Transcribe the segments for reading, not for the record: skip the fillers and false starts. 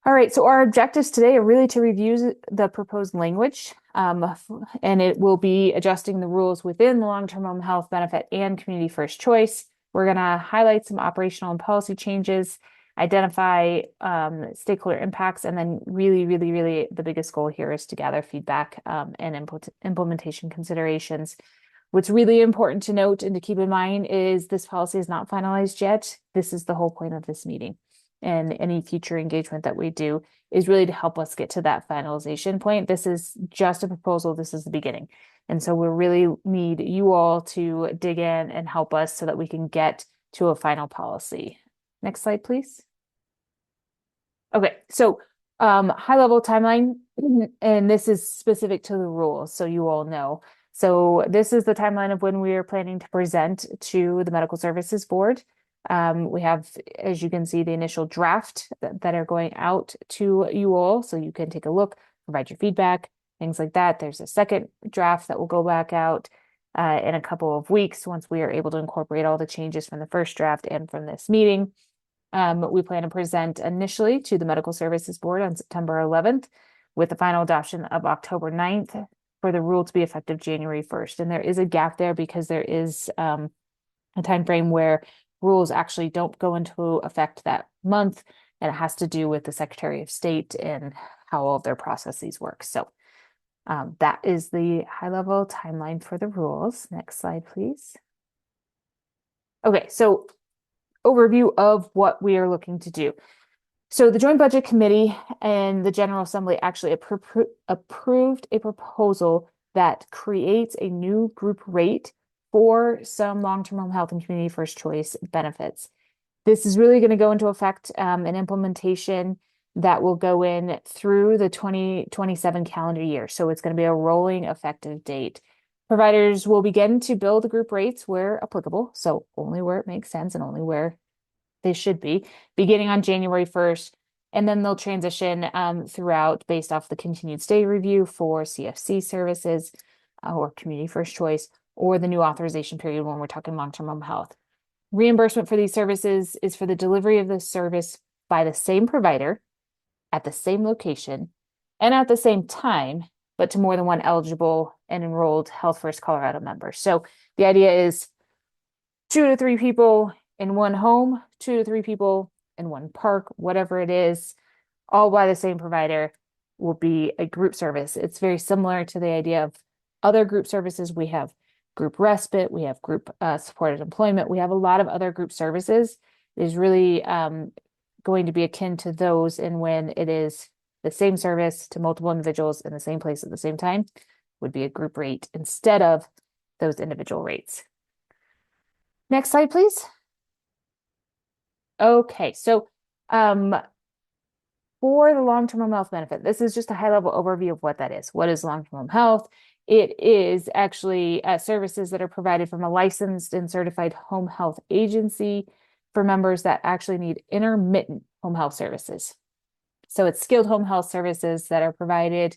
All right, so our objectives today are really to review the proposed language, and it will be adjusting the rules within the long-term home health benefit and community first choice. We're going to highlight some operational and policy changes, identify stakeholder impacts, and then really the biggest goal here is to gather feedback and implementation considerations. What's really important to note and to keep in mind is this policy is not finalized yet. This is the whole point of this meeting. And any future engagement that we do is really to help us get to that finalization point. This is just a proposal. This is the beginning. And so we really need you all to dig in and help us so that we can get to a final policy. Next slide, please. Okay, so high level timeline, and this is specific to the rules, so you all know. So this is the timeline of when we are planning to present to the Medical Services Board. We have, as you can see, the initial draft that are going out to you all, so you can take a look, provide your feedback, things like that. There's a second draft that will go back out in a couple of weeks once we are able to incorporate all the changes from the first draft and from this meeting. We plan to present initially to the Medical Services Board on September 11th with the final adoption of October 9th for the rule to be effective January 1st. And there is a gap there because there is a time frame where rules actually don't go into effect that month, and it has to do with the Secretary of State and how all of their processes work. So that is the high-level timeline for the rules. Next slide, please. Okay, so overview of what we are looking to do. So the Joint Budget Committee and the General Assembly actually approved a proposal that creates a new group rate for some long-term home health and community first choice benefits. This is really going to go into effect an implementation that will go in through the 2027 calendar year. So it's going to be a rolling effective date. Providers will begin to bill the group rates where applicable, so only where it makes sense and only where they should be, beginning on January 1st. And then they'll transition throughout based off the continued stay review for CFC services or community first choice, or the new authorization period when we're talking long-term home health. Reimbursement for these services is for the delivery of the service by the same provider at the same location and at the same time, but to more than one eligible and enrolled Health First Colorado member. So the idea is 2 to 3 people in one home, 2 to 3 people in one park, whatever it is, all by the same provider will be a group service. It's very similar to the idea of other group services. We have group respite, we have group supported employment, we have a lot of other group services. It is really going to be akin to those, and when it is the same service to multiple individuals in the same place at the same time, would be a group rate instead of those individual rates. Next slide, please. Okay, so for the long-term home health benefit, this is just a high-level overview of what that is. What is long-term home health? It is actually services that are provided from a licensed and certified home health agency for members that actually need intermittent home health services. So it's skilled home health services that are provided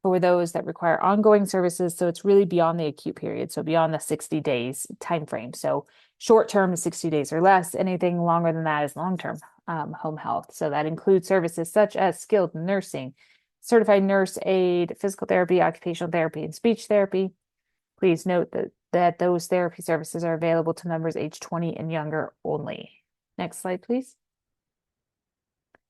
for those that require ongoing services. So it's really beyond the acute period. So beyond the 60 days time frame. So short term is 60 days or less. Anything longer than that is long-term home health. So that includes services such as skilled nursing, certified nurse aide, physical therapy, occupational therapy, and speech therapy. Please note that those therapy services are available to members age 20 and younger only. Next slide, please.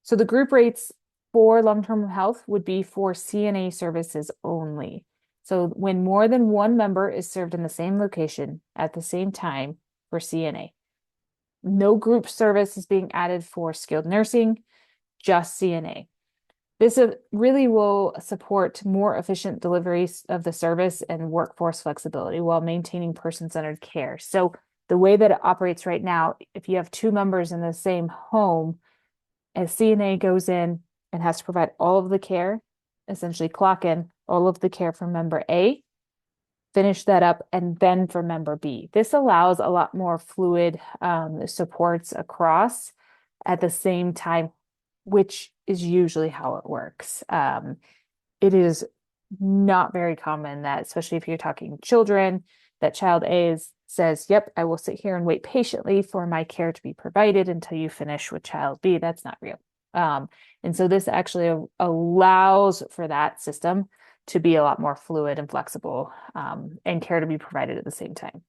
So the group rates for long-term health would be for CNA services only. So when more than one member is served in the same location at the same time for CNA. No group service is being added for skilled nursing, just CNA. This really will support more efficient deliveries of the service and workforce flexibility while maintaining person-centered care. So the way that it operates right now, if you have 2 members in the same home, a CNA goes in and has to provide all of the care, essentially clock in all of the care for member A, finish that up, and then for member B. This allows a lot more fluid supports across at the same time, which is usually how it works. It is not very common that, especially if you're talking children, that child A says, yep, I will sit here and wait patiently for my care to be provided until you finish with child B. That's not real. And so this actually allows for that system to be a lot more fluid and flexible, and care to be provided at the same time.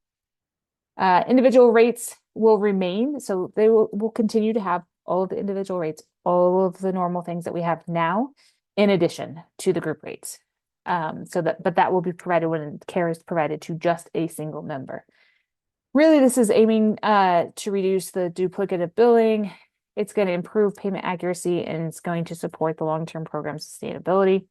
Individual rates will remain, so they will continue to have all of the individual rates, all of the normal things that we have now, in addition to the group rates. But that will be provided when care is provided to just a single member. Really, this is aiming to reduce the duplicative billing. It's going to improve payment accuracy, and it's going to support the long-term program sustainability.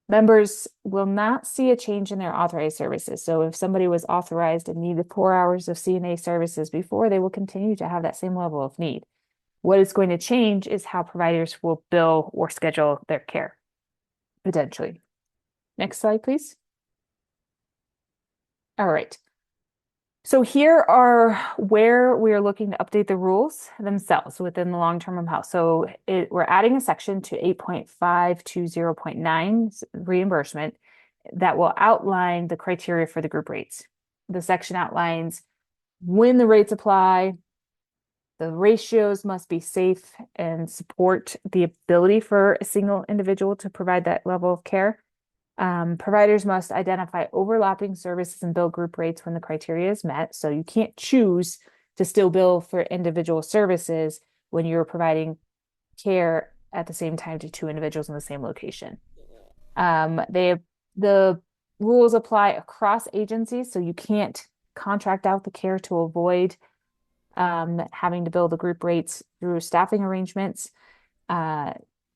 Members will not see a change in their authorized services. So if somebody was authorized and needed 4 hours of CNA services before, they will continue to have that same level of need. What is going to change is how providers will bill or schedule their care, potentially. Next slide, please. All right. So here are where we are looking to update the rules themselves within the long-term home health. So we're adding a section to 8.5 to 0.9 reimbursement that will outline the criteria for the group rates. The section outlines when the rates apply, the ratios must be safe and support the ability for a single individual to provide that level of care. Providers must identify overlapping services and bill group rates when the criteria is met. So you can't choose to still bill for individual services when you're providing care at the same time to two individuals in the same location. The rules apply across agencies, so you can't contract out the care to avoid having to bill the group rates through staffing arrangements.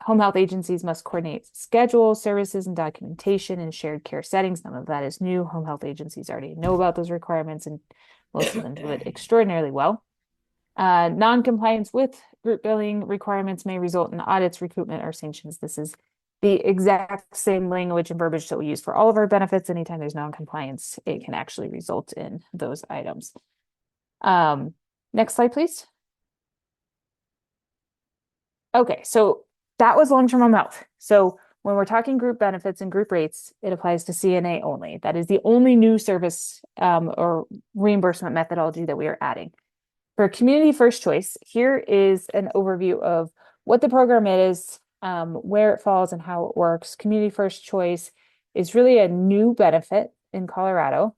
Home health agencies must coordinate schedules, services, and documentation in shared care settings. None of that is new. Home health agencies already know about those requirements, and most of them do it extraordinarily well. Non-compliance with group billing requirements may result in audits, recoupment, or sanctions. This is the exact same language and verbiage that we use for all of our benefits. Anytime there's non-compliance, it can actually result in those items. Next slide, please. Okay, so that was long-term home health. So when we're talking group benefits and group rates, it applies to CNA only. That is the only new service or reimbursement methodology that we are adding. For community first choice, here is an overview of what the program is, where it falls, and how it works. Community first choice is really a new benefit in Colorado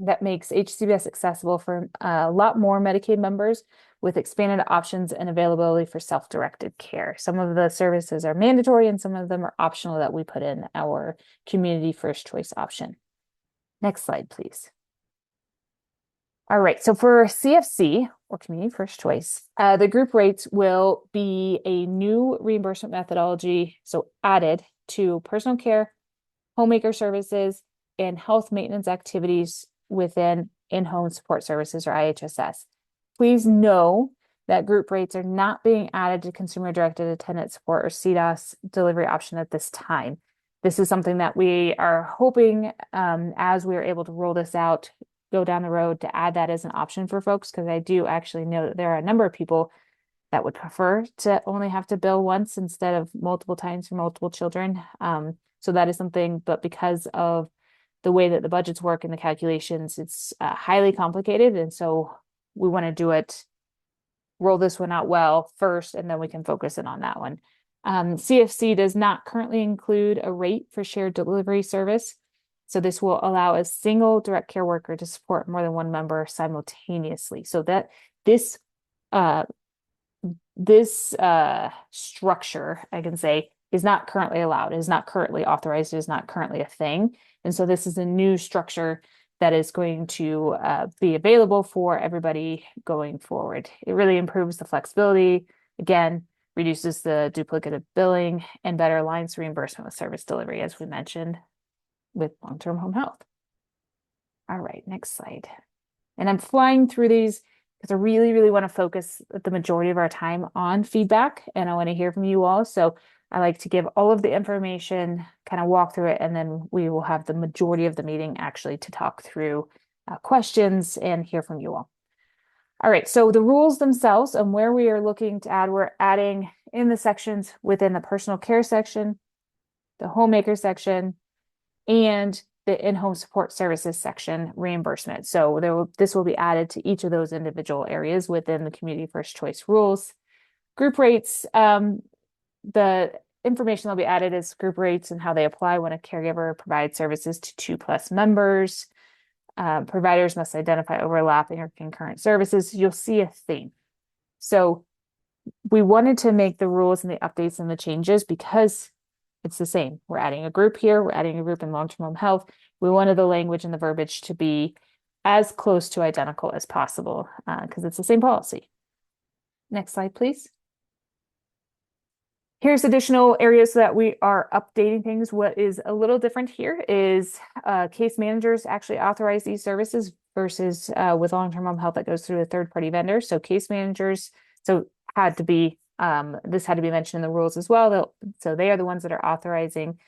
that makes HCPF accessible for a lot more Medicaid members with expanded options and availability for self-directed care. Some of the services are mandatory and some of them are optional that we put in our community first choice option. Next slide, please. All right, so for CFC, or community first choice, the group rates will be a new reimbursement methodology, so added to personal care, homemaker services, and health maintenance activities within in-home support services, or IHSS. Please know that group rates are not being added to consumer-directed attendant support or CDOS delivery option at this time. This is something that we are hoping, as we are able to roll this out, go down the road, to add that as an option for folks, because I do actually know that there are a number of people that would prefer to only have to bill once instead of multiple times for multiple children. So that is something, but because of the way that the budgets work and the calculations, it's highly complicated. And so we want to do it, roll this one out well first, and then we can focus in on that one. CFC does not currently include a rate for shared delivery service. So this will allow a single direct care worker to support more than one member simultaneously. So that this structure, I can say, is not currently allowed, is not currently authorized, is not currently a thing. And so this is a new structure that is going to be available for everybody going forward. It really improves the flexibility, again, reduces the duplicative billing, and better aligns reimbursement with service delivery, as we mentioned, with long-term home health. All right, next slide. And I'm flying through these because I really, really want to focus the majority of our time on feedback, and I want to hear from you all. So I like to give all of the information, kind of walk through it, and then we will have the majority of the meeting actually to talk through questions and hear from you all. All right, so the rules themselves and where we are looking to add, we're adding in the sections within the personal care section, the homemaker section, and the in-home support services section reimbursement. So this will be added to each of those individual areas within the community first choice rules. group rates, the information that'll be added is group rates and how they apply when a caregiver provides services to 2+ members. Providers must identify overlapping or concurrent services. You'll see a theme. So we wanted to make the rules and the updates and the changes because it's the same. We're adding a group here. We're adding a group in long-term home health. We wanted the language and the verbiage to be as close to identical as possible because it's the same policy. Next slide, please. Here's additional areas that we are updating things. What is a little different here is case managers actually authorize these services versus with long-term home health that goes through a third-party vendor. So case managers, had to be this had to be mentioned in the rules as well. So they are the ones that are authorizing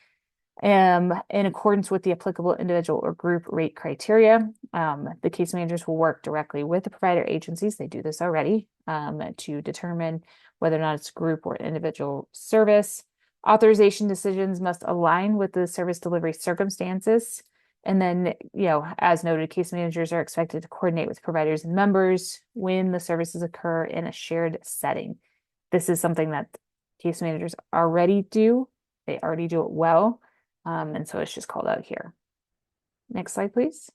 in accordance with the applicable individual or group rate criteria. The case managers will work directly with the provider agencies. They do this already to determine whether or not it's group or individual service. Authorization decisions must align with the service delivery circumstances. And then, as noted, case managers are expected to coordinate with providers and members when the services occur in a shared setting. This is something that case managers already do. They already do it well. And so it's just called out here. Next slide, please.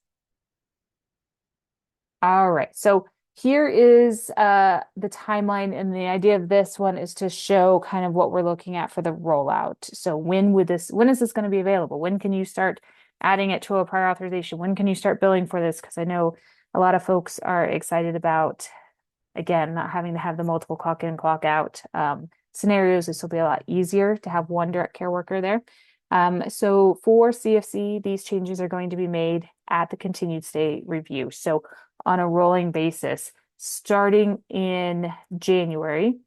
All right. So here is the timeline, and the idea of this one is to show kind of what we're looking at for the rollout. So when is this going to be available? When can you start adding it to a prior authorization? When can you start billing for this? Because I know a lot of folks are excited about, again, not having to have the multiple clock in, clock out scenarios. This will be a lot easier to have one direct care worker there. So for CFC, these changes are going to be made at the continued state review. So on a rolling basis, starting in January,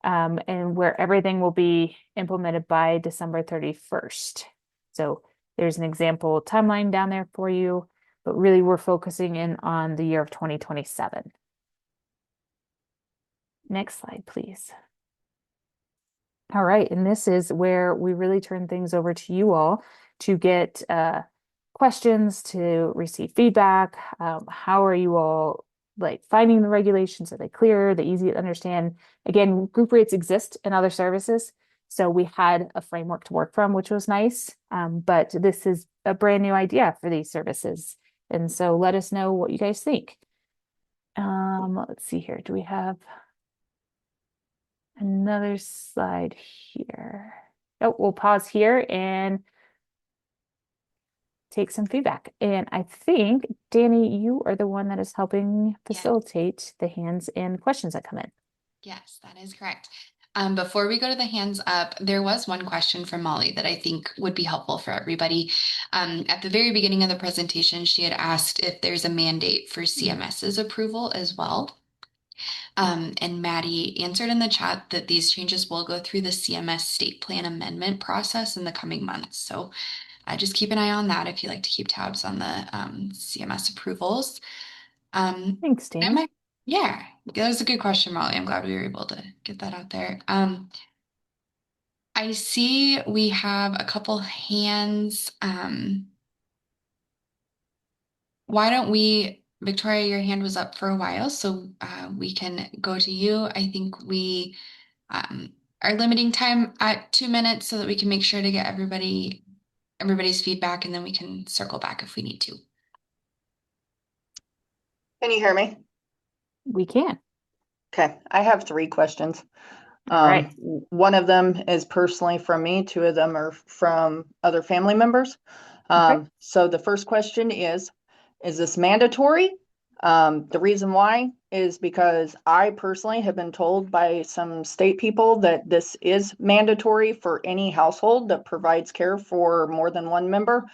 and where everything will be implemented by December 31st. So there's an example timeline down there for you, but really we're focusing in on the year of 2027. Next slide, please. All right, and this is where we really turn things over to you all to get questions, to receive feedback. How are you all finding the regulations? Are they clear? Are they easy to understand? Again, group rates exist in other services, so we had a framework to work from, which was nice. But this is a brand new idea for these services, and so let us know what you guys think. Let's see here. Do we have another slide here? Oh, we'll pause here and take some feedback. And I think, Danny, you are the one that is helping facilitate the hands and questions that come in. Yes, that is correct. Before we go to the hands up, there was one question from Molly that I think would be helpful for everybody. At the very beginning of the presentation, she had asked if there's a mandate for CMS's approval as well. And Maddie answered in the chat that these changes will go through the CMS state plan amendment process in the coming months. So just keep an eye on that if you like to keep tabs on the CMS approvals. Thanks, Danny. Yeah, that was a good question, Molly. I'm glad we were able to get that out there. I see we have a couple hands. Why don't we, Victoria, your hand was up for a while, so we can go to you. I think we are limiting time at 2 minutes so that we can make sure to get everybody's feedback, and then we can circle back if we need to. Can you hear me? We can. Okay, I have 3 questions. All right. One of them is personally from me. 2 of them are from other family members. Okay. So the first question is this mandatory? The reason why is because I personally have been told by some state people that this is mandatory for any household that provides care for more than one member.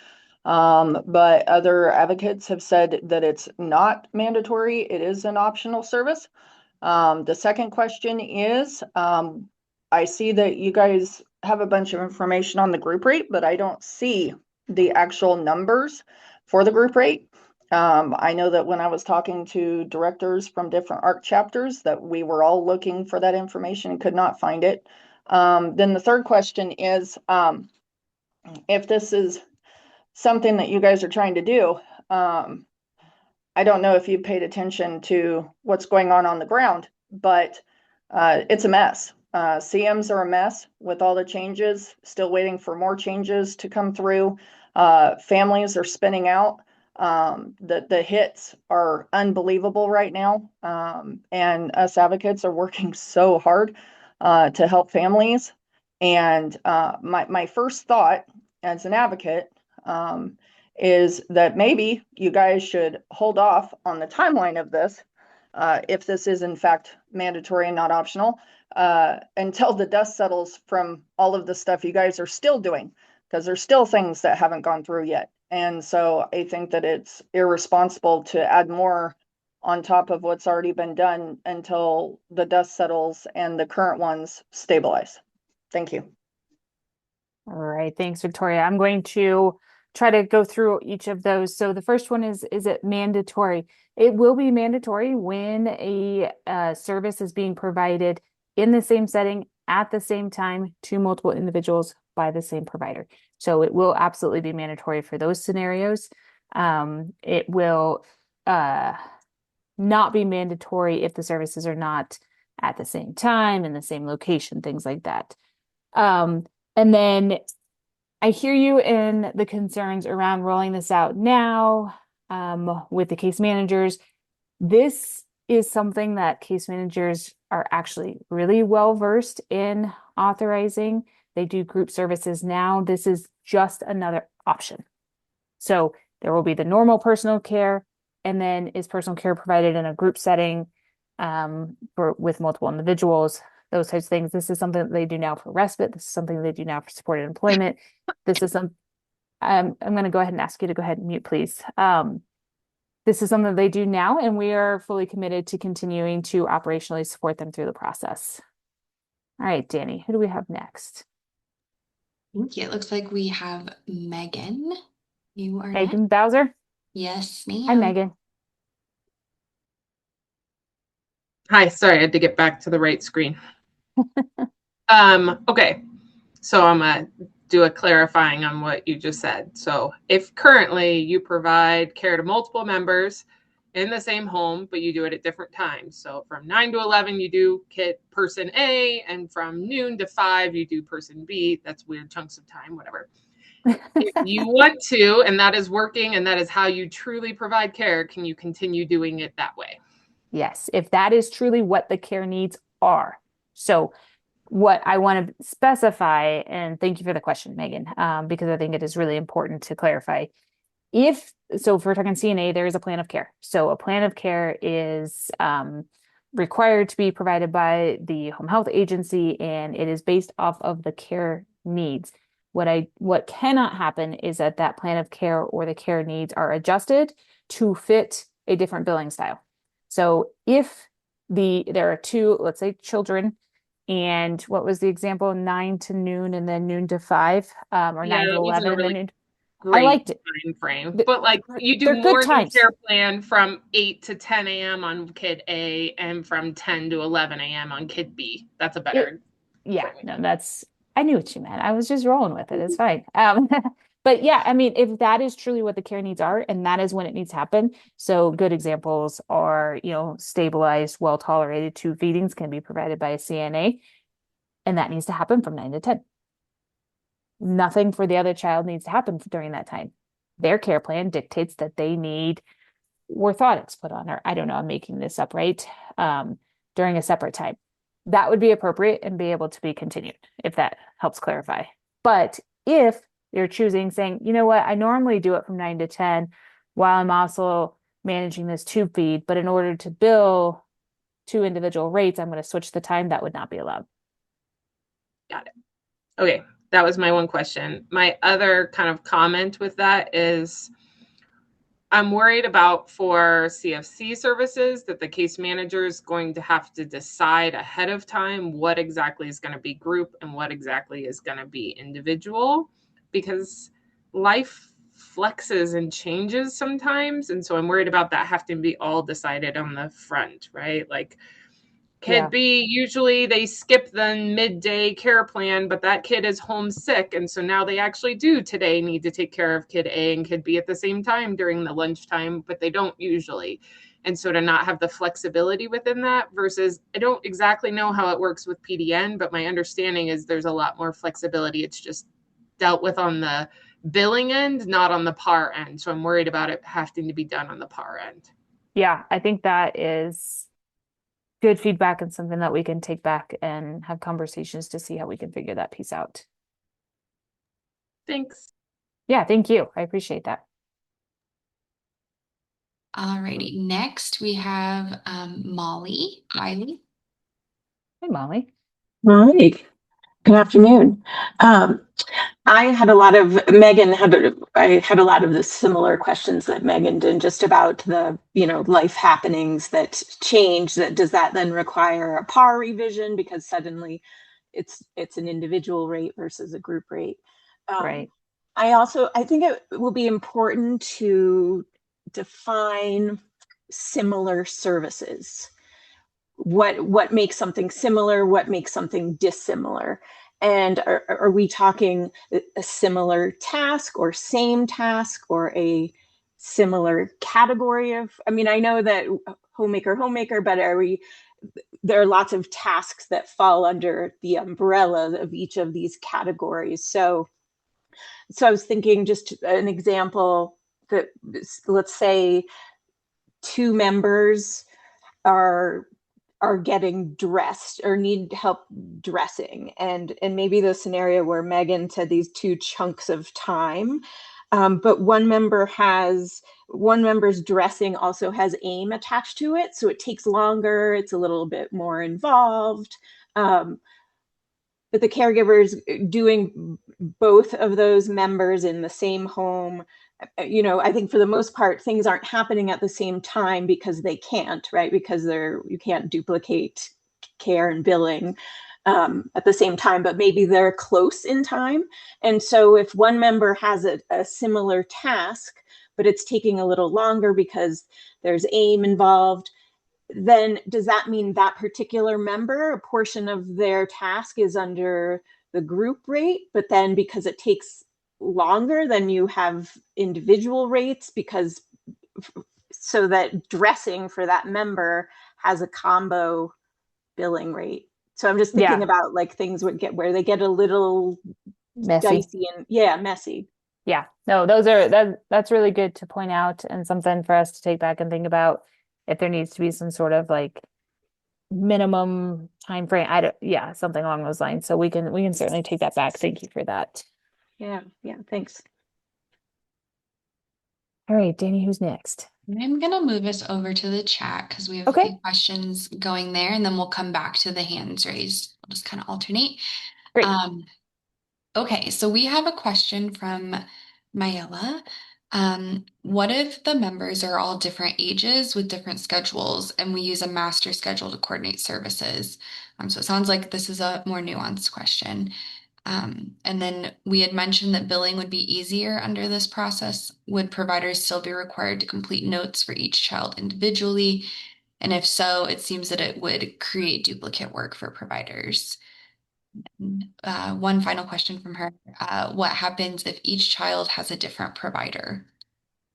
But other advocates have said that it's not mandatory. It is an optional service. The second question is, I see that you guys have a bunch of information on the group rate, but I don't see the actual numbers for the group rate. I know that when I was talking to directors from different ARC chapters that we were all looking for that information and could not find it. Then the third question is, if this is something that you guys are trying to do, I don't know if you've paid attention to what's going on the ground, but it's a mess. CMs are a mess with all the changes, still waiting for more changes to come through. Families are spinning out. The hits are unbelievable right now. And us advocates are working so hard to help families. And my first thought as an advocate is that maybe you guys should hold off on the timeline of this, if this is in fact mandatory and not optional, until the dust settles from all of the stuff you guys are still doing, because there's still things that haven't gone through yet. And so I think that it's irresponsible to add more on top of what's already been done until the dust settles and the current ones stabilize. Thank you. All right, thanks, Victoria. I'm going to try to go through each of those. So the first one is it mandatory? It will be mandatory when a service is being provided in the same setting at the same time to multiple individuals by the same provider. So it will absolutely be mandatory for those scenarios. It will not be mandatory if the services are not at the same time in the same location, things like that. And then I hear you in the concerns around rolling this out now with the case managers. This is something that case managers are actually really well versed in authorizing. They do group services now. This is just another option. So there will be the normal personal care, and then is personal care provided in a group setting with multiple individuals, those types of things. This is something that they do now for respite. This is something they do now for supported employment. This is some, I'm going to go ahead and ask you to go ahead and mute, please. This is something they do now, and we are fully committed to continuing to operationally support them through the process. All right, Danny, who do we have next? Thank you. It looks like we have Megan. You are Megan next. Bowser. Yes, Hi, ma'am. Megan. Hi, sorry, I had to get back to the right screen. Okay, so I'm gonna do a clarifying on what you just said. So if currently you provide care to multiple members in the same home, but you do it at different times. So from 9 to 11, you do person A, and from noon to 5, you do person B. That's weird chunks of time, whatever. If you want to, and that is working, and that is how you truly provide care, can you continue doing it that way? Yes, if that is truly what the care needs are. So what I want to specify, and thank you for the question, Megan, because I think it is really important to clarify. If we're talking CNA, there is a plan of care. So a plan of care is required to be provided by the home health agency, and it is based off of the care needs. What cannot happen is that plan of care or the care needs are adjusted to fit a different billing style. So if there are two, let's say, children, and what was the example? 9 to noon and then noon to 5, or Yeah, 9 to 11 and then noon. Great I liked it. time frame, but like you do They're good morning times. care plan from 8 to 10 a.m. on kid A and from 10 to 11 a.m. on kid B. That's a better. Yeah, no, I knew what you meant. I was just rolling with it. It's fine. But yeah, I mean, if that is truly what the care needs are, and that is when it needs to happen. So good examples are, stabilized, well-tolerated tube feedings can be provided by a CNA, and that needs to happen from 9 to 10. Nothing for the other child needs to happen during that time. Their care plan dictates that they need orthotics put on, or I don't know, I'm making this up, right? During a separate time. That would be appropriate and be able to be continued, if that helps clarify. But if you're saying, you know what, I normally do it from 9 to 10 while I'm also managing this tube feed, but in order to bill 2 individual rates, I'm going to switch the time, that would not be allowed. Got it. Okay, that was my one question. My other kind of comment with that is I'm worried about for CFC services that the case manager is going to have to decide ahead of time what exactly is going to be group and what exactly is going to be individual, because life flexes and changes sometimes. And so I'm worried about that having to be all decided on the front, right? Like kid B, usually they skip the midday care plan, but that kid is homesick. And so now they actually do today need to take care of kid A and kid B at the same time during the lunchtime, but they don't usually. and sort of not have the flexibility within that versus I don't exactly know how it works with PDN, but my understanding is there's a lot more flexibility. It's just dealt with on the billing end, not on the PAR end. So I'm worried about it having to be done on the PAR end. Yeah, I think that is good feedback and something that we can take back and have conversations to see how we can figure that piece out. Thanks. Yeah, thank you. I appreciate that. Alrighty, next we have Molly Wiley. Hey, Molly. Hi, good afternoon. I had a lot of I had a lot of the similar questions that Megan did, just about the, life happenings that change. Does that then require a PAR revision because suddenly it's an individual rate versus a group rate? Right. I think it will be important to define similar services. What makes something similar, what makes something dissimilar, and are we talking a similar task or same task or a similar category of, I know that homemaker, but there are lots of tasks that fall under the umbrella of each of these categories. So I was thinking, just an example, that let's say two members are getting dressed or need help dressing, and maybe the scenario where Megan said these two chunks of time, but one member's dressing also has aim attached to it, so it takes longer, it's a little bit more involved, but the caregiver's doing both of those members in the same home. I think for the most part, things aren't happening at the same time because they can't, right? Because you can't duplicate care and billing at the same time, but maybe they're close in time. And so if one member has a similar task, but it's taking a little longer because there's aim involved, then does that mean that particular member, a portion of their task is under the group rate, but then because it takes longer, then you have individual rates, because so that dressing for that member has a combo billing rate? So I'm just thinking about like things would get where they get a little Messy. dicey and messy. Yeah, no, that's really good to point out, and something for us to take back and think about if there needs to be some sort of like minimum time frame. Something along those lines. So we can certainly take that back. Thank you for that. Yeah, thanks. All right, Danny, who's next? I'm gonna move us over to the chat because we have a few questions going there, and then we'll come back to the hands raised. We'll just kind of alternate. Great. Okay, so we have a question from Mayela. What if the members are all different ages with different schedules, and we use a master schedule to coordinate services? So it sounds like this is a more nuanced question. And then we had mentioned that billing would be easier under this process. Would providers still be required to complete notes for each child individually? And if so, it seems that it would create duplicate work for providers. One final question from her. What happens if each child has a different provider?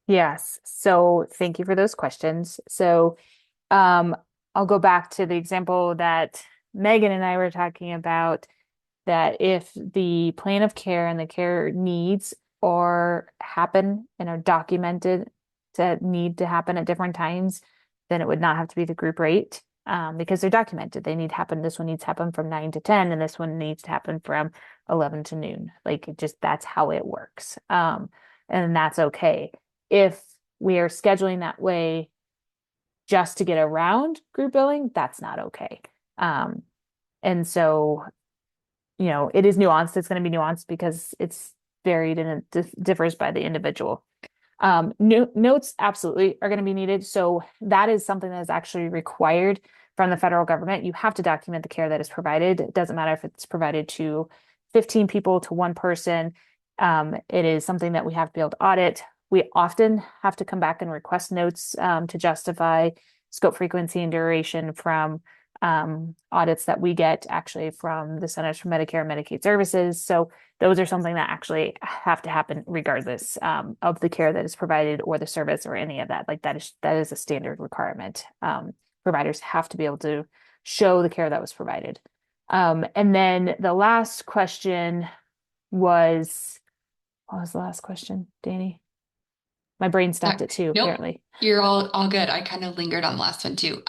Yes. So thank you for those questions. So I'll go back to the example that Megan and I were talking about, that if the plan of care and the care needs happen and are documented to need to happen at different times, then it would not have to be the group rate, because they're documented. They need to happen. This one needs to happen from 9 to 10, and this one needs to happen from 11 to noon. Like, that's how it works. And that's okay. If we are scheduling that way just to get around group billing, that's not okay. And so, it is nuanced. It's going to be nuanced because it's varied and it differs by the individual. Notes absolutely are going to be needed. So that is something that is actually required from the federal government. You have to document the care that is provided. It doesn't matter if it's provided to 15 people, to one person. It is something that we have to be able to audit. We often have to come back and request notes to justify scope, frequency, and duration from audits that we get actually from the Centers for Medicare and Medicaid Services. So those are something that actually have to happen regardless of the care that is provided or the service or any of that. Like that is a standard requirement. Providers have to be able to show the care that was provided. And then the last question was, what was the last question, Danny? My brain stopped at 2, Nope. apparently. You're all good. I kind of lingered on the last one too.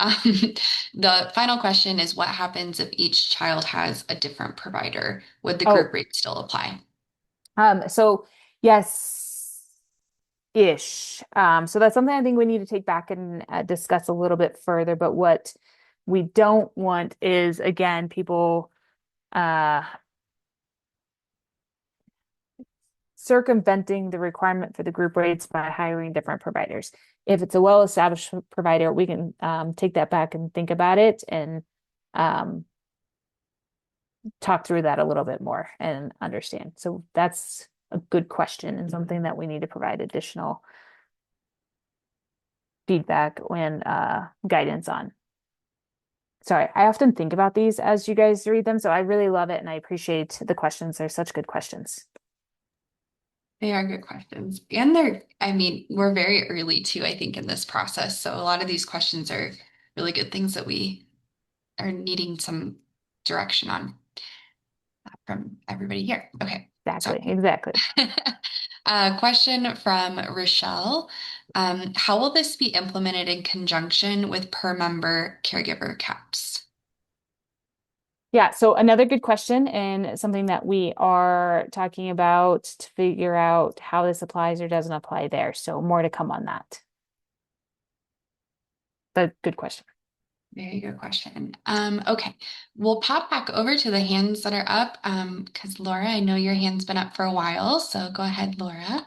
The final question is, what happens if each child has a different provider? Would the group rate still apply? So yes-ish. So that's something I think we need to take back and discuss a little bit further. But what we don't want is, again, people circumventing the requirement for the group rates by hiring different providers. If it's a well-established provider, we can take that back and think about it and talk through that a little bit more and understand. So that's a good question and something that we need to provide additional feedback and guidance on. Sorry, I often think about these as you guys read them, so I really love it and I appreciate the questions. They're such good questions. They are good questions. And we're very early too, I think, in this process. So a lot of these questions are really good things that we are needing some direction on from everybody here. Okay. Exactly. Question from Rochelle. How will this be implemented in conjunction with per member caregiver caps? Yeah, so another good question and something that we are talking about to figure out how this applies or doesn't apply there. So more to come on that. But good question. Very good question. Okay, we'll pop back over to the hands that are up because Laura, I know your hand's been up for a while, so go ahead, Laura.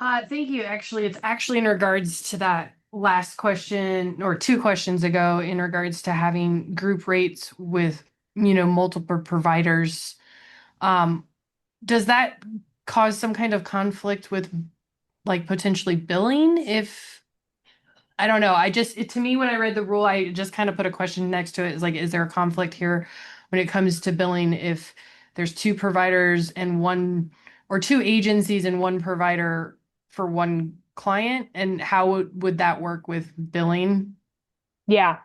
Thank you. Actually, it's actually in regards to that last question or 2 questions ago in regards to having group rates with, multiple providers. Does that cause some kind of conflict with like potentially billing if I don't know. To me, when I read the rule, I just kind of put a question next to it. It's like, is there a conflict here when it comes to billing if there's 2 providers and 1 or 2 agencies and 1 provider for 1 client? And how would that work with billing? Yeah.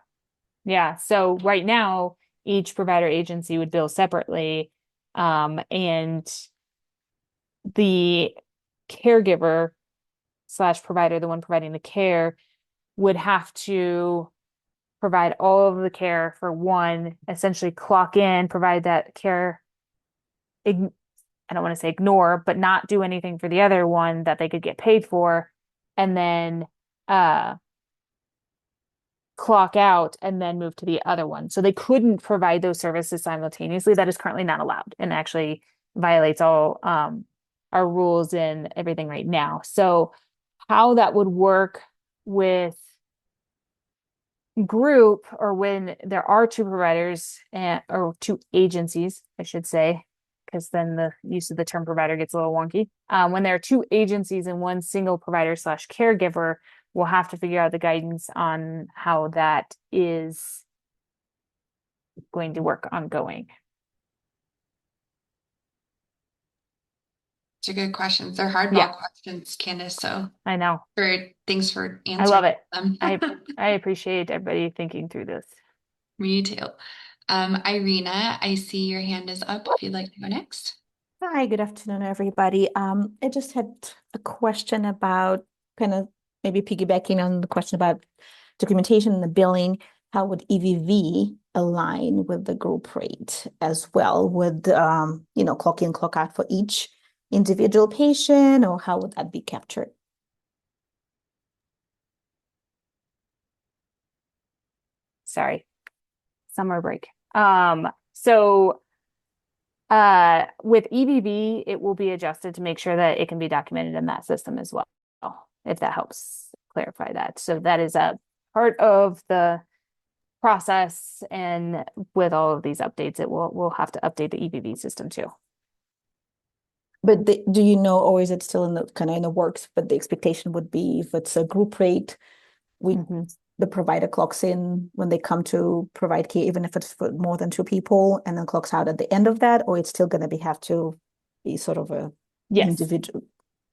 So right now, each provider agency would bill separately. And the caregiver / provider, the one providing the care, would have to provide all of the care for one, essentially clock in, provide that care. I don't want to say ignore, but not do anything for the other one that they could get paid for, and then clock out and then move to the other one. So they couldn't provide those services simultaneously. That is currently not allowed and actually violates all our rules and everything right now. So how that would work with group, or when there are 2 providers or 2 agencies, I should say, because then the use of the term provider gets a little wonky. When there are 2 agencies and 1 single provider / caregiver, we'll have to figure out the guidance on how that is going to work ongoing. These are good questions. They're hardball questions, Candace. So I know. Thanks for answering. I love it. Them. I appreciate everybody thinking through this. Me too. Irina, I see your hand is up if you'd like to go next. Hi, good afternoon, everybody. I just had a question about kind of maybe piggybacking on the question about documentation and the billing. How would EVV align with the group rate as well? Would clock in, clock out for each individual patient, or how would that be captured? Sorry, summer break. So with EVV, it will be adjusted to make sure that it can be documented in that system as well, if that helps clarify that. So that is a part of the process, and with all of these updates, we'll have to update the EVV system too. But do you know, or is it still in the works? But the expectation would be, if it's a group rate, we the provider clocks in when they come to provide care, even if it's for more than 2 people, and then clocks out at the end of that, or it's still going to have to be sort of a Yes. individual?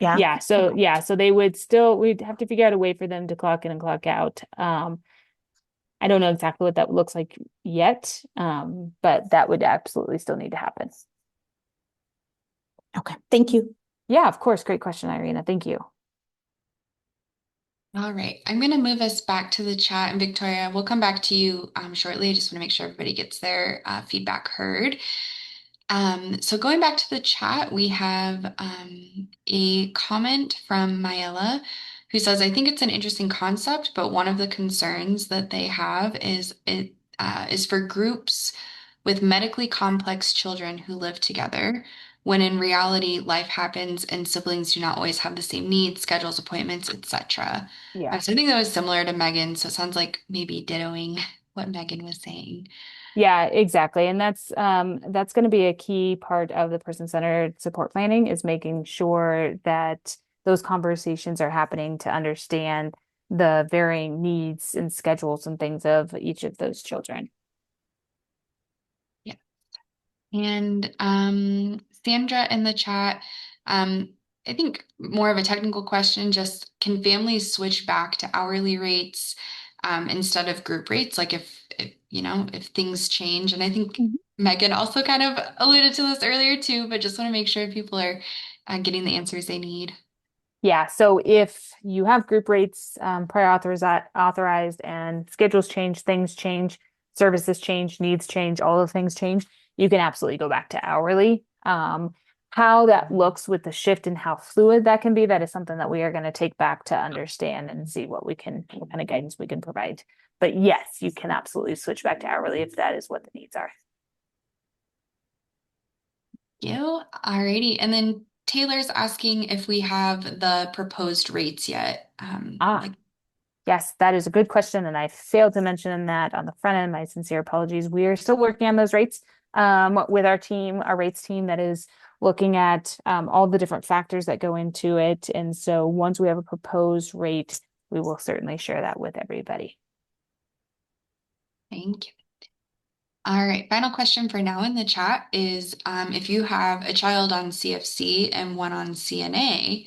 Yeah. Yeah. So Okay. yeah. So we'd have to figure out a way for them to clock in and clock out. I don't know exactly what that looks like yet. But that would absolutely still need to happen. Okay. Thank you. Yeah, of course. Great question, Irina. Thank you. All right, I'm going to move us back to the chat, and Victoria, we'll come back to you shortly. I just want to make sure everybody gets their feedback heard. So going back to the chat, we have a comment from Mayela who says, I think it's an interesting concept, but one of the concerns that they have is it is for groups with medically complex children who live together, when in reality, life happens and siblings do not always have the same needs, schedules, appointments, etc. Yeah. So I think that was similar to Megan, so it sounds like maybe dittoing what Megan was saying. Yeah, exactly. And that's going to be a key part of the person-centered support planning, is making sure that those conversations are happening to understand the varying needs and schedules and things of each of those children. Yeah. And Sandra in the chat, I think more of a technical question, just can families switch back to hourly rates instead of group rates? Like if things change, and I think Megan also kind of alluded to this earlier too, but just want to make sure people are getting the answers they need. Yeah, so if you have group rates prior authorized and schedules change, things change, services change, needs change, all of things change, you can absolutely go back to hourly. How that looks with the shift and how fluid that can be, that is something that we are going to take back to understand and see what kind of guidance we can provide. But yes, you can absolutely switch back to hourly if that is what the needs are. Thank you. Alrighty. And then Taylor's asking if we have the proposed rates yet. Yes, that is a good question, and I failed to mention that on the front end. My sincere apologies. We are still working on those rates with our team, our rates team that is looking at all the different factors that go into it. And so once we have a proposed rate, we will certainly share that with everybody. Thank you. All right, final question for now in the chat is if you have a child on CFC and one on CNA,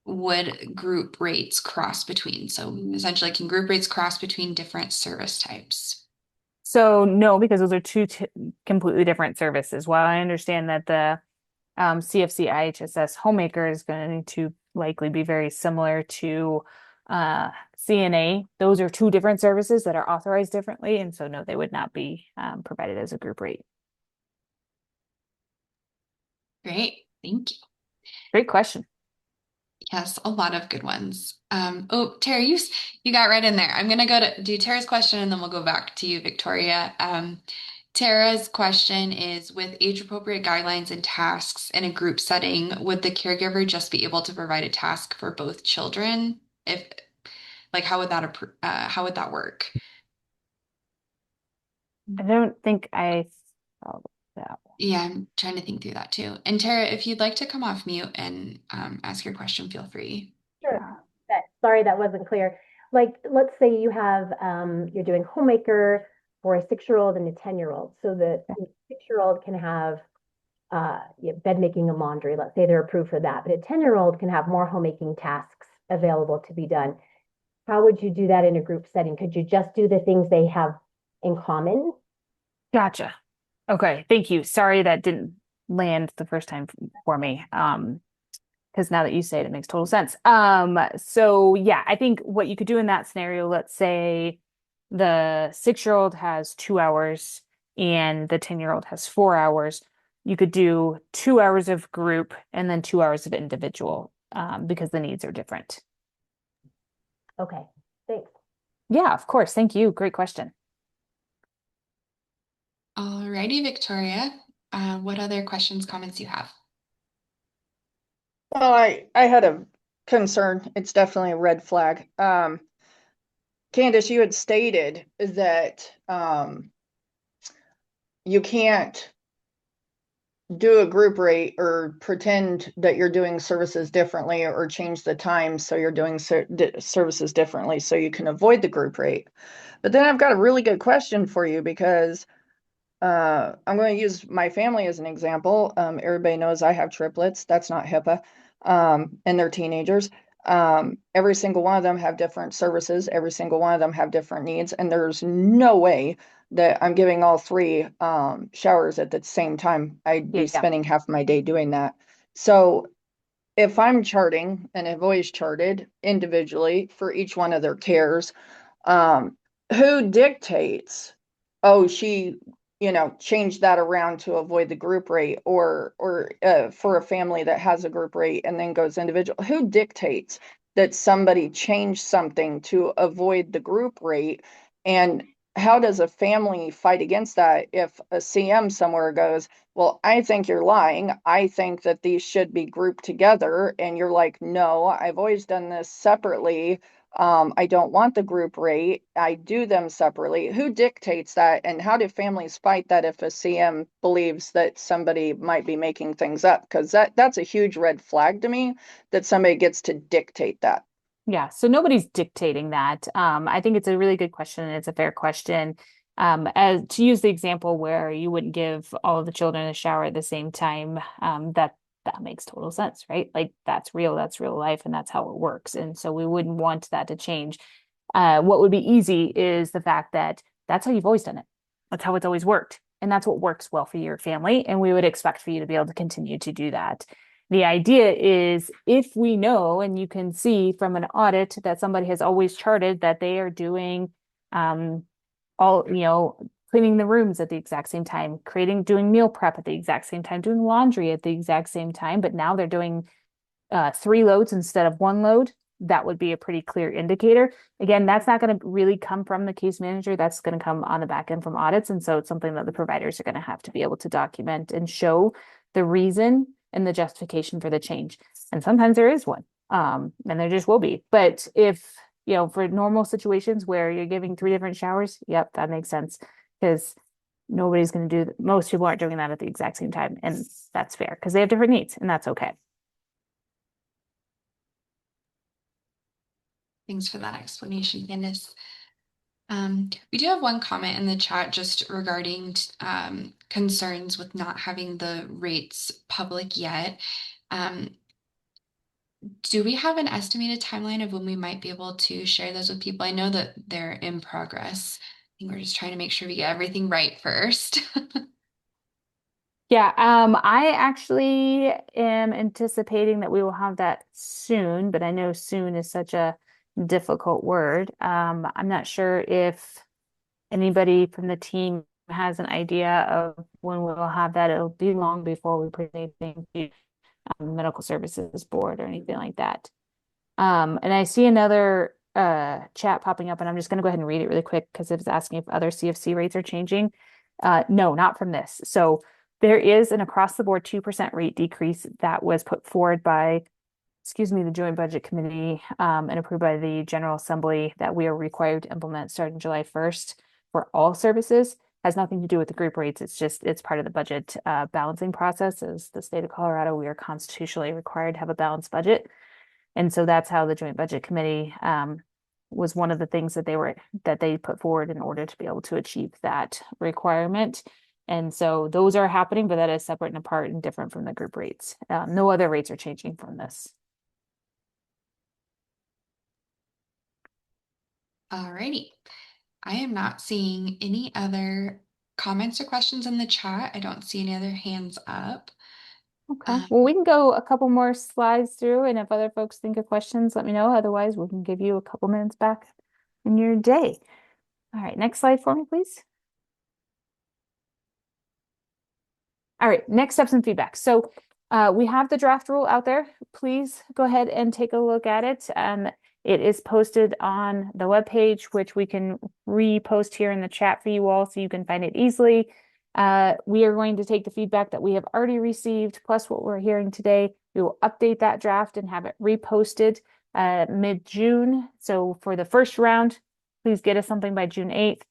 would group rates cross between? So essentially, can group rates cross between different service types? So no, because those are two completely different services. While I understand that the CFC IHSS Homemaker is going to likely be very similar to CNA, those are two different services that are authorized differently, and so no, they would not be provided as a group rate. Great, thank you. Great question. Yes, a lot of good ones. Oh, Tara, you got right in there. I'm gonna go to do Tara's question and then we'll go back to you, Victoria. Tara's question is, with age-appropriate guidelines and tasks in a group setting, would the caregiver just be able to provide a task for both children? How would that work? I don't think I saw that. Yeah, I'm trying to think through that too. And Tara, if you'd like to come off mute and ask your question, feel free. Sure. Sorry, that wasn't clear. Like, let's say you have, you're doing homemaker for a 6-year-old and a 10-year-old. So the 6-year-old can have bed making and laundry. Let's say they're approved for that. But a 10-year-old can have more homemaking tasks available to be done. How would you do that in a group setting? Could you just do the things they have in common? Gotcha. Okay, thank you. Sorry that didn't land the first time for me. Because now that you say it, it makes total sense. So yeah, I think what you could do in that scenario, let's say the 6-year-old has 2 hours and the 10-year-old has 4 hours. You could do 2 hours of group and then 2 hours of individual, because the needs are different. Okay, thanks. Yeah, of course. Thank you. Great question. Alrighty, Victoria. What other questions, comments you have? Well, I had a concern. It's definitely a red flag. Candace, you had stated that you can't do a group rate or pretend that you're doing services differently or change the time so you're doing services differently so you can avoid the group rate. But then I've got a really good question for you because I'm going to use my family as an example. Everybody knows I have triplets. That's not HIPAA. And they're teenagers. Every single one of them have different services. Every single one of them have different needs. And there's no way that I'm giving all three showers at the same time. I'd be spending half my day doing that. So if I'm charting and have always charted individually for each one of their cares, who dictates, oh, she, changed that around to avoid the group rate, or for a family that has a group rate and then goes individual, who dictates that somebody changed something to avoid the group rate? And how does a family fight against that if a CM somewhere goes, well, I think you're lying. I think that these should be grouped together. And you're like, no, I've always done this separately. I don't want the group rate. I do them separately. Who dictates that? And how do families fight that if a CM believes that somebody might be making things up? Because that's a huge red flag to me, that somebody gets to dictate that. Yeah, so nobody's dictating that. I think it's a really good question and it's a fair question. As to use the example where you wouldn't give all of the children a shower at the same time, that makes total sense, right? Like that's real life, and that's how it works. And so we wouldn't want that to change. What would be easy is the fact that that's how you've always done it. That's how it's always worked. And that's what works well for your family. And we would expect for you to be able to continue to do that. The idea is if we know and you can see from an audit that somebody has always charted that they are doing cleaning the rooms at the exact same time, doing meal prep at the exact same time, doing laundry at the exact same time, but now they're doing 3 loads instead of 1 load, that would be a pretty clear indicator. Again, that's not going to really come from the case manager. That's going to come on the back end from audits. And so it's something that the providers are going to have to be able to document and show the reason and the justification for the change. And sometimes there is one, and there just will be. But if, for normal situations where you're giving 3 different showers, yep, that makes sense, because most people aren't doing that at the exact same time. And that's fair because they have different needs, and that's okay. Thanks for that explanation, Candace. We do have one comment in the chat just regarding concerns with not having the rates public yet. Do we have an estimated timeline of when we might be able to share those with people? I know that they're in progress. I think we're just trying to make sure we get everything right first. Yeah, I actually am anticipating that we will have that soon, but I know soon is such a difficult word. I'm not sure if anybody from the team has an idea of when we'll have that. It'll be long before we present anything to Medical Services Board or anything like that. And I see another chat popping up, and I'm just going to go ahead and read it really quick because it's asking if other CFC rates are changing. No, not from this. So there is an across-the-board 2% rate decrease that was put forward by, the Joint Budget Committee and approved by the General Assembly that we are required to implement starting July 1st for all services. Has nothing to do with the group rates. It's part of the budget balancing process. As the state of Colorado, we are constitutionally required to have a balanced budget. And so that's how the Joint Budget Committee was one of the things that they put forward in order to be able to achieve that requirement. And so those are happening, but that is separate and apart and different from the group rates. No other rates are changing from this. Alrighty. I am not seeing any other comments or questions in the chat. I don't see any other hands up. Okay. Well, we can go a couple more slides through, and if other folks think of questions, let me know. Otherwise, we can give you a couple minutes back in your day. All right, next slide for me, please. All right, next steps and feedback. So we have the draft rule out there. Please go ahead and take a look at it. It is posted on the webpage, which we can repost here in the chat for you all so you can find it easily. We are going to take the feedback that we have already received, plus what we're hearing today. We will update that draft and have it reposted mid-June. So for the first round, please get us something by June 8th.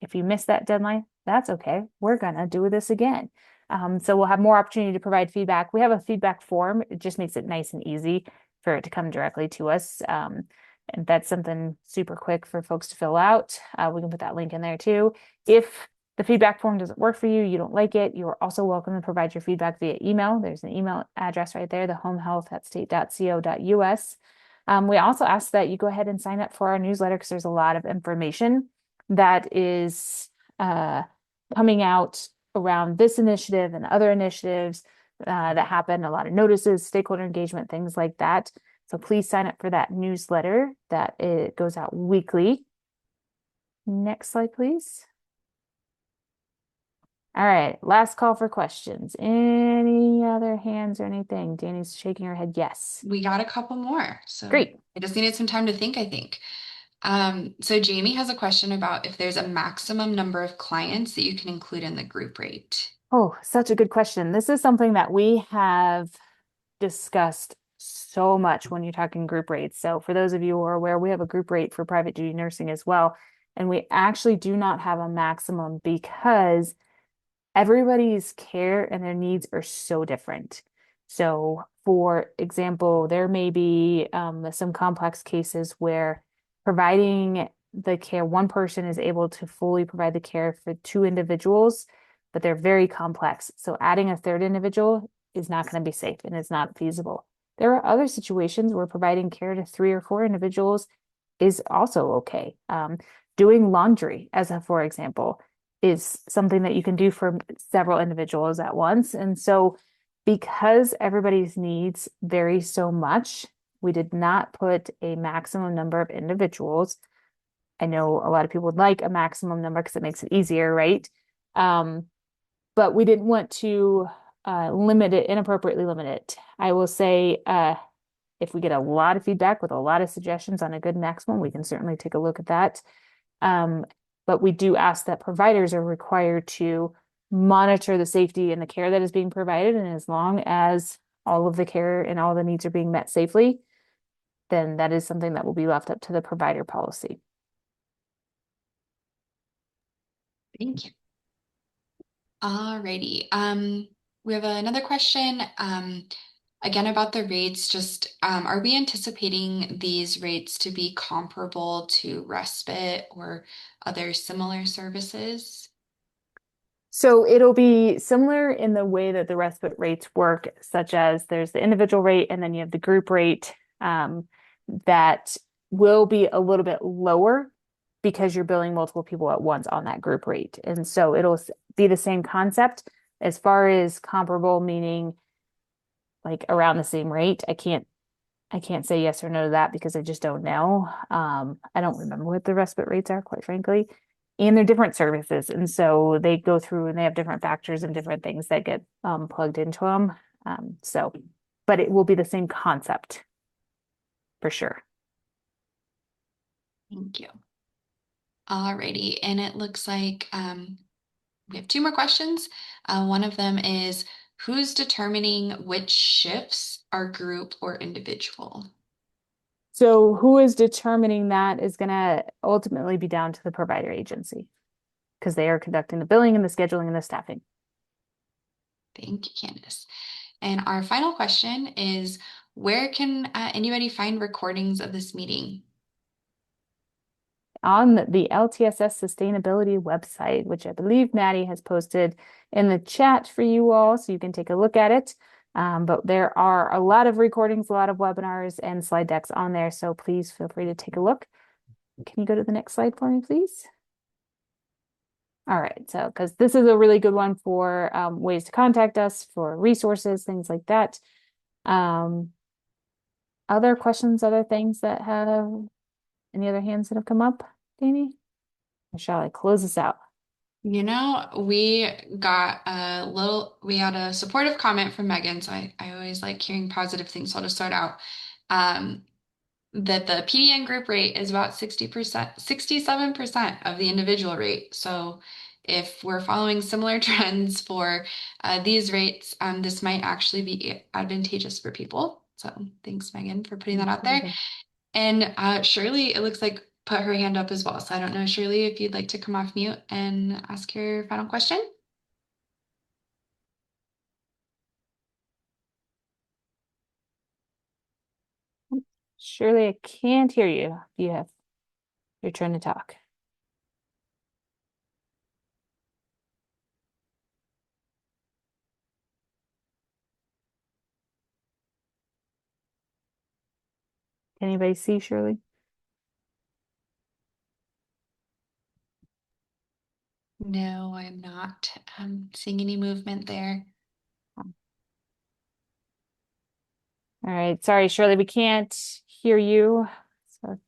If you missed that deadline, that's okay. We're going to do this again. So we'll have more opportunity to provide feedback. We have a feedback form. It just makes it nice and easy for it to come directly to us. And that's something super quick for folks to fill out. We can put that link in there too. If the feedback form doesn't work for you, you don't like it, you are also welcome to provide your feedback via email. There's an email address right there, the homehealth@state.co.us. We also ask that you go ahead and sign up for our newsletter because there's a lot of information that is coming out around this initiative and other initiatives that happen, a lot of notices, stakeholder engagement, things like that. So please sign up for that newsletter that it goes out weekly. Next slide, please. All right, last call for questions. Any other hands or anything? Danny's shaking her head yes. We got a couple more. So Great. I just needed some time to think, I think. So Jamie has a question about if there's a maximum number of clients that you can include in the group rate. Oh, such a good question. This is something that we have discussed so much when you're talking group rates. So for those of you who are aware, we have a group rate for private duty nursing as well. And we actually do not have a maximum because everybody's care and their needs are so different. So for example, there may be some complex cases where providing the care, one person is able to fully provide the care for two individuals, but they're very complex. So adding a third individual is not going to be safe and it's not feasible. There are other situations where providing care to 3 or 4 individuals is also okay. Doing laundry, for example, is something that you can do for several individuals at once. And so because everybody's needs vary so much, we did not put a maximum number of individuals. I know a lot of people would like a maximum number because it makes it easier, right? But we didn't want to inappropriately limit it. I will say, if we get a lot of feedback with a lot of suggestions on a good maximum, we can certainly take a look at that. But we do ask that providers are required to monitor the safety and the care that is being provided. And as long as all of the care and all the needs are being met safely, then that is something that will be left up to the provider policy. Thank you. Alrighty. We have another question. Again, about the rates, just are we anticipating these rates to be comparable to respite or other similar services? So it'll be similar in the way that the respite rates work, such as there's the individual rate and then you have the group rate that will be a little bit lower because you're billing multiple people at once on that group rate. And so it'll be the same concept as far as comparable, meaning like around the same rate. I can't say yes or no to that because I just don't know. I don't remember what the respite rates are, quite frankly. And they're different services. And so they go through and they have different factors and different things that get plugged into them. But it will be the same concept for sure. Thank you. Alrighty, and it looks like we have 2 more questions. One of them is, who's determining which shifts are group or individual? So who is determining that is going to ultimately be down to the provider agency because they are conducting the billing and the scheduling and the staffing. Thank you, Candace. And our final question is, where can anybody find recordings of this meeting? On the LTSS sustainability website, which I believe Maddie has posted in the chat for you all, so you can take a look at it. But there are a lot of recordings, a lot of webinars and slide decks on there, so please feel free to take a look. Can you go to the next slide for me, please? All right, so because this is a really good one for ways to contact us, for resources, things like that. Other questions, other things that have any other hands that have come up, Danny? Or shall I close this out? You know, we had a supportive comment from Megan, so I always like hearing positive things. So I'll just start out that the PDN group rate is about 60%, 67% of the individual rate. So if we're following similar trends for these rates, this might actually be advantageous for people. So thanks, Megan, for putting that out there. And Shirley, it looks like, put her hand up as well. So I don't know, Shirley, if you'd like to come off mute and ask your final question. Shirley, I can't hear you. You're trying to talk. Anybody see Shirley? No, I'm not seeing any movement there. All right, sorry, Shirley, we can't hear you. So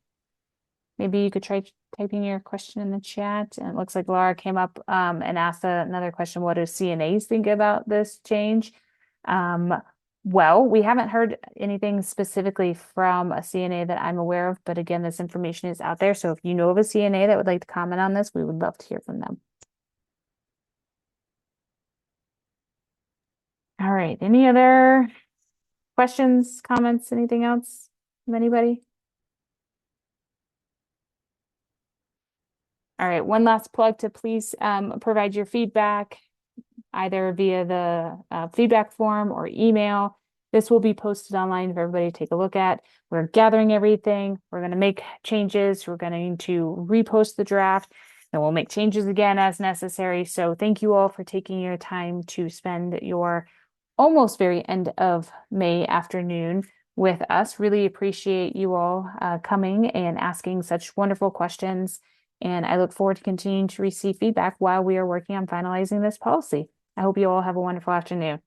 maybe you could try typing your question in the chat. And it looks like Laura came up and asked another question. What do CNAs think about this change? Well, we haven't heard anything specifically from a CNA that I'm aware of, but again, this information is out there. So if you know of a CNA that would like to comment on this, we would love to hear from them. All right, any other questions, comments, anything else from anybody? All right, one last plug to please provide your feedback either via the feedback form or email. This will be posted online for everybody to take a look at. We're gathering everything. We're going to make changes. We're going to repost the draft, and we'll make changes again as necessary. So thank you all for taking your time to spend your almost very end of May afternoon with us. Really appreciate you all coming and asking such wonderful questions. And I look forward to continuing to receive feedback while we are working on finalizing this policy. I hope you all have a wonderful afternoon.